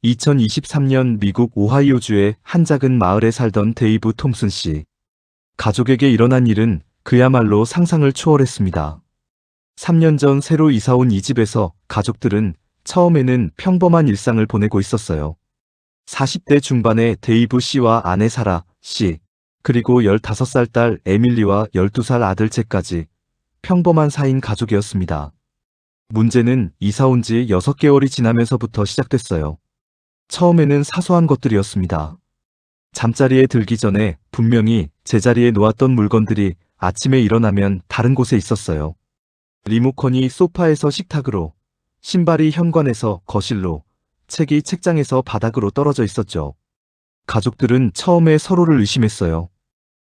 2023년 미국 오하이오주의 한 작은 마을에 살던 데이브 톰슨 씨. 가족에게 일어난 일은 그야말로 상상을 초월했습니다. 3년 전 새로 이사 온 이 집에서 가족들은 처음에는 평범한 일상을 보내고 있었어요. 40대 중반의 데이브 씨와 아내 사라 씨, 그리고 15살 딸 에밀리와 12살 아들 잭까지 평범한 4인 가족이었습니다. 문제는 이사 온 지 6개월이 지나면서부터 시작됐어요. 처음에는 사소한 것들이었습니다. 잠자리에 들기 전에 분명히 제자리에 놓았던 물건들이 아침에 일어나면 다른 곳에 있었어요. 리모컨이 소파에서 식탁으로, 신발이 현관에서 거실로, 책이 책장에서 바닥으로 떨어져 있었죠. 가족들은 처음에 서로를 의심했어요.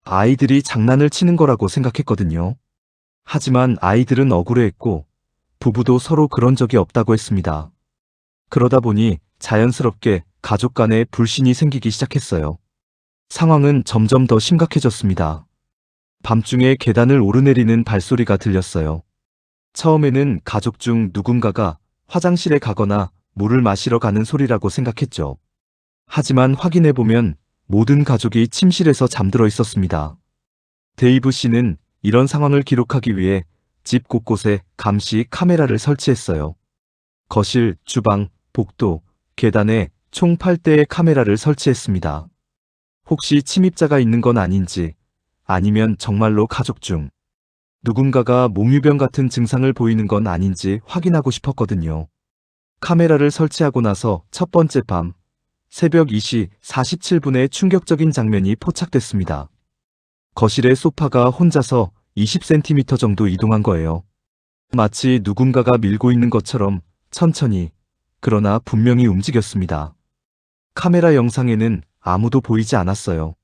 아이들이 장난을 치는 거라고 생각했거든요. 하지만 아이들은 억울해했고, 부부도 서로 그런 적이 없다고 했습니다. 그러다 보니 자연스럽게 가족 간에 불신이 생기기 시작했어요. 상황은 점점 더 심각해졌습니다. 밤중에 계단을 오르내리는 발소리가 들렸어요. 처음에는 가족 중 누군가가 화장실에 가거나 물을 마시러 가는 소리라고 생각했죠. 하지만 확인해보면 모든 가족이 침실에서 잠들어 있었습니다. 데이브 씨는 이런 상황을 기록하기 위해 집 곳곳에 감시 카메라를 설치했어요. 거실, 주방, 복도, 계단에 총 8대의 카메라를 설치했습니다. 혹시 침입자가 있는 건 아닌지, 아니면 정말로 가족 중 누군가가 몽유병 같은 증상을 보이는 건 아닌지 확인하고 싶었거든요. 카메라를 설치하고 나서 첫 번째 밤, 새벽 2시 47분에 충격적인 장면이 포착됐습니다. 거실의 소파가 혼자서 20cm 정도 이동한 거예요. 마치 누군가가 밀고 있는 것처럼 천천히, 그러나 분명히 움직였습니다. 카메라 영상에는 아무도 보이지 않았어요.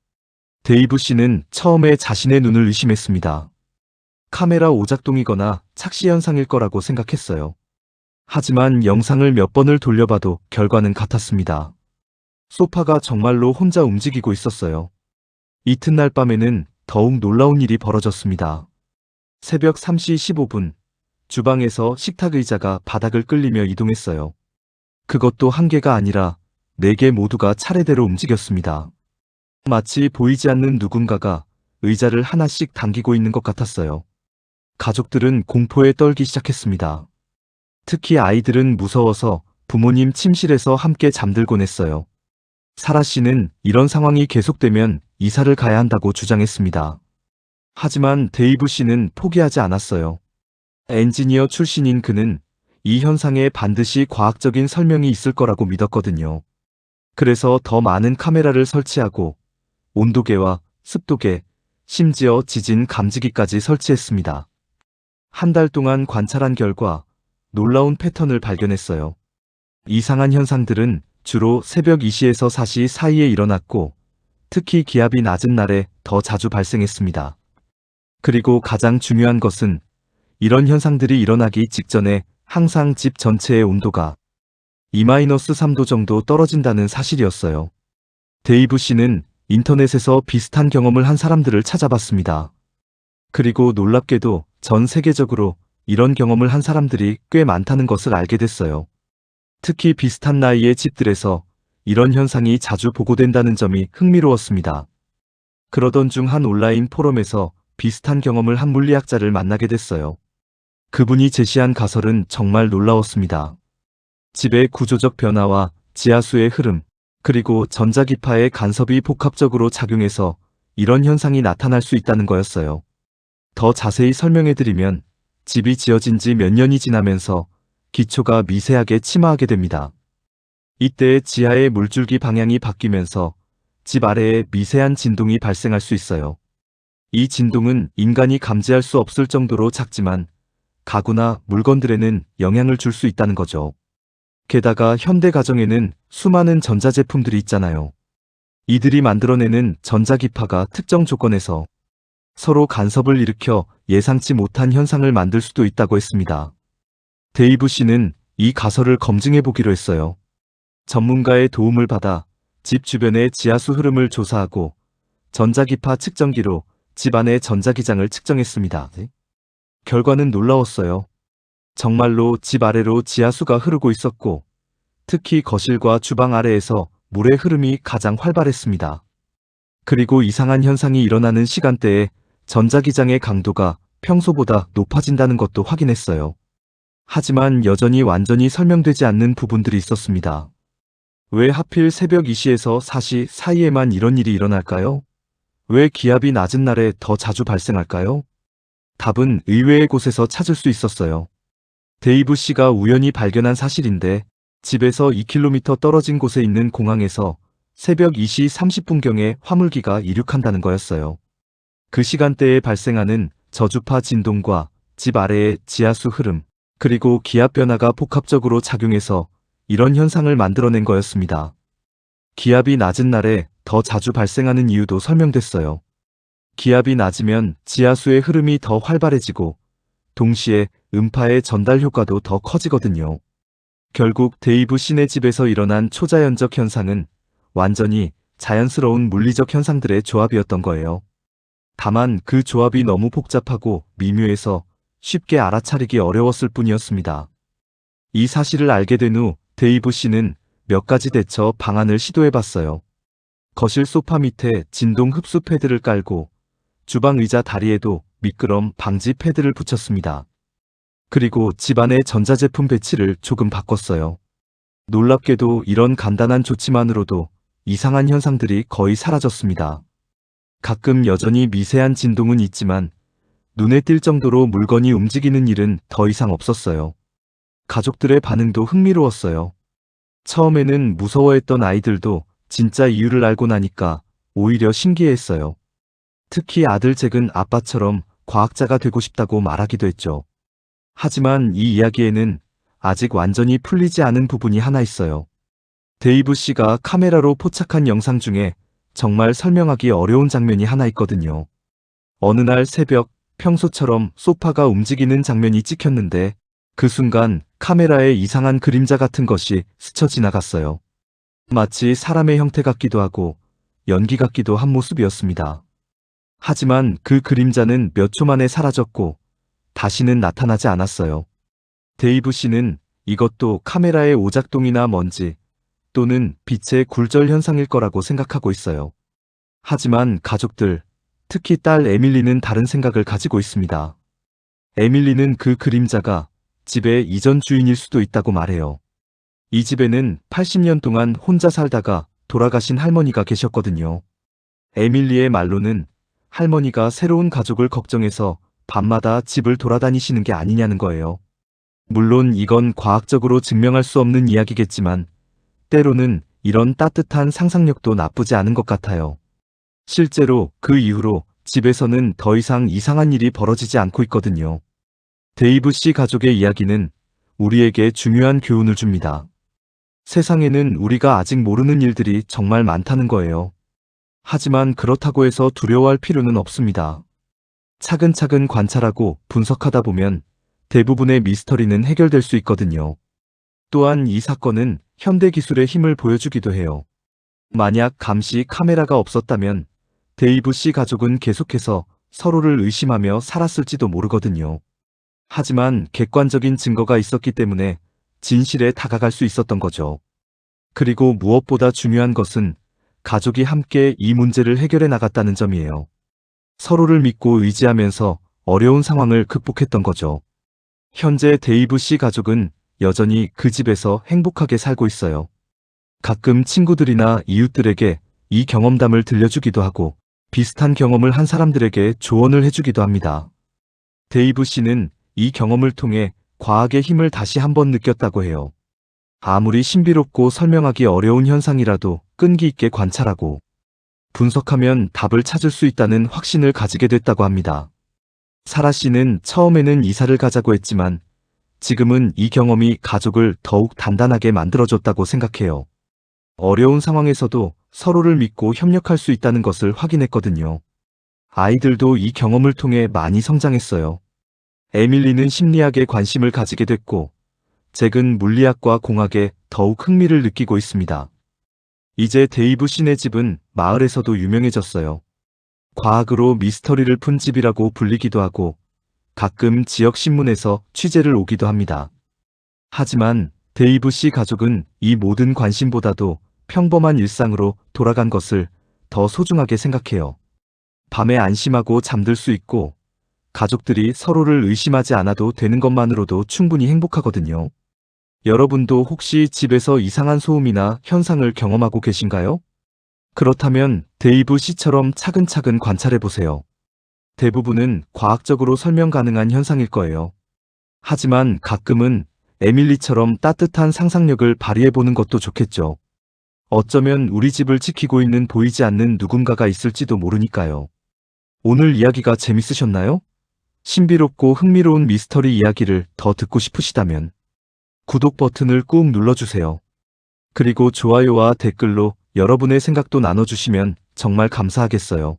데이브 씨는 처음에 자신의 눈을 의심했습니다. 카메라 오작동이거나 착시 현상일 거라고 생각했어요. 하지만 영상을 몇 번을 돌려봐도 결과는 같았습니다. 소파가 정말로 혼자 움직이고 있었어요. 이튿날 밤에는 더욱 놀라운 일이 벌어졌습니다. 새벽 3시 15분, 주방에서 식탁 의자가 바닥을 끌리며 이동했어요. 그것도 한 개가 아니라 4개 모두가 차례대로 움직였습니다. 마치 보이지 않는 누군가가 의자를 하나씩 당기고 있는 것 같았어요. 가족들은 공포에 떨기 시작했습니다. 특히 아이들은 무서워서 부모님 침실에서 함께 잠들곤 했어요. 사라 씨는 이런 상황이 계속되면 이사를 가야 한다고 주장했습니다. 하지만 데이브 씨는 포기하지 않았어요. 엔지니어 출신인 그는 이 현상에 반드시 과학적인 설명이 있을 거라고 믿었거든요. 그래서 더 많은 카메라를 설치하고 온도계와 습도계, 심지어 지진 감지기까지 설치했습니다. 한 달 동안 관찰한 결과 놀라운 패턴을 발견했어요. 이상한 현상들은 주로 새벽 2시에서 4시 사이에 일어났고, 특히 기압이 낮은 날에 더 자주 발생했습니다. 그리고 가장 중요한 것은 이런 현상들이 일어나기 직전에 항상 집 전체의 온도가 2-3도 정도 떨어진다는 사실이었어요. 데이브 씨는 인터넷에서 비슷한 경험을 한 사람들을 찾아봤습니다. 그리고 놀랍게도 전 세계적으로 이런 경험을 한 사람들이 꽤 많다는 것을 알게 됐어요. 특히 비슷한 나이의 집들에서 이런 현상이 자주 보고된다는 점이 흥미로웠습니다. 그러던 중 한 온라인 포럼에서 비슷한 경험을 한 물리학자를 만나게 됐어요. 그분이 제시한 가설은 정말 놀라웠습니다. 집의 구조적 변화와 지하수의 흐름, 그리고 전자기파의 간섭이 복합적으로 작용해서 이런 현상이 나타날 수 있다는 거였어요. 더 자세히 설명해드리면 집이 지어진 지 몇 년이 지나면서 기초가 미세하게 침하하게 됩니다. 이때 지하의 물줄기 방향이 바뀌면서 집 아래에 미세한 진동이 발생할 수 있어요. 이 진동은 인간이 감지할 수 없을 정도로 작지만 가구나 물건들에는 영향을 줄 수 있다는 거죠. 게다가 현대 가정에는 수많은 전자제품들이 있잖아요. 이들이 만들어내는 전자기파가 특정 조건에서 서로 간섭을 일으켜 예상치 못한 현상을 만들 수도 있다고 했습니다. 데이브 씨는 이 가설을 검증해 보기로 했어요. 전문가의 도움을 받아 집 주변의 지하수 흐름을 조사하고 전자기파 측정기로 집 안의 전자기장을 측정했습니다. 결과는 놀라웠어요. 정말로 집 아래로 지하수가 흐르고 있었고 특히 거실과 주방 아래에서 물의 흐름이 가장 활발했습니다. 그리고 이상한 현상이 일어나는 시간대에 전자기장의 강도가 평소보다 높아진다는 것도 확인했어요. 하지만 여전히 완전히 설명되지 않는 부분들이 있었습니다. 왜 하필 새벽 2시에서 4시 사이에만 이런 일이 일어날까요? 왜 기압이 낮은 날에 더 자주 발생할까요? 답은 의외의 곳에서 찾을 수 있었어요. 데이브 씨가 우연히 발견한 사실인데, 집에서 2km 떨어진 곳에 있는 공항에서 새벽 2시 30분경에 화물기가 이륙한다는 거였어요. 그 시간대에 발생하는 저주파 진동과 집 아래의 지하수 흐름, 그리고 기압 변화가 복합적으로 작용해서 이런 현상을 만들어낸 거였습니다. 기압이 낮은 날에 더 자주 발생하는 이유도 설명됐어요. 기압이 낮으면 지하수의 흐름이 더 활발해지고 동시에 음파의 전달 효과도 더 커지거든요. 결국 데이브 씨네 집에서 일어난 초자연적 현상은 완전히 자연스러운 물리적 현상들의 조합이었던 거예요. 다만 그 조합이 너무 복잡하고 미묘해서 쉽게 알아차리기 어려웠을 뿐이었습니다. 이 사실을 알게 된 후 데이브 씨는 몇 가지 대처 방안을 시도해봤어요. 거실 소파 밑에 진동 흡수 패드를 깔고 주방 의자 다리에도 미끄럼 방지 패드를 붙였습니다. 그리고 집안의 전자제품 배치를 조금 바꿨어요. 놀랍게도 이런 간단한 조치만으로도 이상한 현상들이 거의 사라졌습니다. 가끔 여전히 미세한 진동은 있지만 눈에 띌 정도로 물건이 움직이는 일은 더 이상 없었어요. 가족들의 반응도 흥미로웠어요. 처음에는 무서워했던 아이들도 진짜 이유를 알고 나니까 오히려 신기해했어요. 특히 아들 잭은 아빠처럼 과학자가 되고 싶다고 말하기도 했죠. 하지만 이 이야기에는 아직 완전히 풀리지 않은 부분이 하나 있어요. 데이브 씨가 카메라로 포착한 영상 중에 정말 설명하기 어려운 장면이 하나 있거든요. 어느 날 새벽, 평소처럼 소파가 움직이는 장면이 찍혔는데 그 순간 카메라에 이상한 그림자 같은 것이 스쳐 지나갔어요. 마치 사람의 형태 같기도 하고 연기 같기도 한 모습이었습니다. 하지만 그 그림자는 몇 초 만에 사라졌고 다시는 나타나지 않았어요. 데이브 씨는 이것도 카메라의 오작동이나 먼지 또는 빛의 굴절 현상일 거라고 생각하고 있어요. 하지만 가족들, 특히 딸 에밀리는 다른 생각을 가지고 있습니다. 에밀리는 그 그림자가 집의 이전 주인일 수도 있다고 말해요. 이 집에는 80년 동안 혼자 살다가 돌아가신 할머니가 계셨거든요. 에밀리의 말로는 할머니가 새로운 가족을 걱정해서 밤마다 집을 돌아다니시는 게 아니냐는 거예요. 물론 이건 과학적으로 증명할 수 없는 이야기겠지만 때로는 이런 따뜻한 상상력도 나쁘지 않은 것 같아요. 실제로 그 이후로 집에서는 더 이상 이상한 일이 벌어지지 않고 있거든요. 데이브 씨 가족의 이야기는 우리에게 중요한 교훈을 줍니다. 세상에는 우리가 아직 모르는 일들이 정말 많다는 거예요. 하지만 그렇다고 해서 두려워할 필요는 없습니다. 차근차근 관찰하고 분석하다 보면 대부분의 미스터리는 해결될 수 있거든요. 또한 이 사건은 현대 기술의 힘을 보여주기도 해요. 만약 감시 카메라가 없었다면 데이브 씨 가족은 계속해서 서로를 의심하며 살았을지도 모르거든요. 하지만 객관적인 증거가 있었기 때문에 진실에 다가갈 수 있었던 거죠. 그리고 무엇보다 중요한 것은 가족이 함께 이 문제를 해결해 나갔다는 점이에요. 서로를 믿고 의지하면서 어려운 상황을 극복했던 거죠. 현재 데이브 씨 가족은 여전히 그 집에서 행복하게 살고 있어요. 가끔 친구들이나 이웃들에게 이 경험담을 들려주기도 하고 비슷한 경험을 한 사람들에게 조언을 해주기도 합니다. 데이브 씨는 이 경험을 통해 과학의 힘을 다시 한번 느꼈다고 해요. 아무리 신비롭고 설명하기 어려운 현상이라도 끈기 있게 관찰하고 분석하면 답을 찾을 수 있다는 확신을 가지게 됐다고 합니다. 사라 씨는 처음에는 이사를 가자고 했지만 지금은 이 경험이 가족을 더욱 단단하게 만들어줬다고 생각해요. 어려운 상황에서도 서로를 믿고 협력할 수 있다는 것을 확인했거든요. 아이들도 이 경험을 통해 많이 성장했어요. 에밀리는 심리학에 관심을 가지게 됐고, 잭은 물리학과 공학에 더욱 흥미를 느끼고 있습니다. 이제 데이브 씨네 집은 마을에서도 유명해졌어요. 과학으로 미스터리를 푼 집이라고 불리기도 하고 가끔 지역 신문에서 취재를 오기도 합니다. 하지만 데이브 씨 가족은 이 모든 관심보다도 평범한 일상으로 돌아간 것을 더 소중하게 생각해요. 밤에 안심하고 잠들 수 있고 가족들이 서로를 의심하지 않아도 되는 것만으로도 충분히 행복하거든요. 여러분도 혹시 집에서 이상한 소음이나 현상을 경험하고 계신가요? 그렇다면 데이브 씨처럼 차근차근 관찰해 보세요. 대부분은 과학적으로 설명 가능한 현상일 거예요. 하지만 가끔은 에밀리처럼 따뜻한 상상력을 발휘해 보는 것도 좋겠죠. 어쩌면 우리 집을 지키고 있는 보이지 않는 누군가가 있을지도 모르니까요. 오늘 이야기가 재밌으셨나요? 신비롭고 흥미로운 미스터리 이야기를 더 듣고 싶으시다면 구독 버튼을 꾹 눌러주세요. 그리고 좋아요와 댓글로 여러분의 생각도 나눠주시면 정말 감사하겠어요.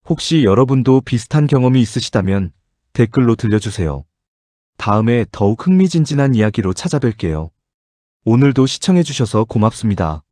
혹시 여러분도 비슷한 경험이 있으시다면 댓글로 들려주세요. 다음에 더욱 흥미진진한 이야기로 찾아뵐게요. 오늘도 시청해주셔서 고맙습니다.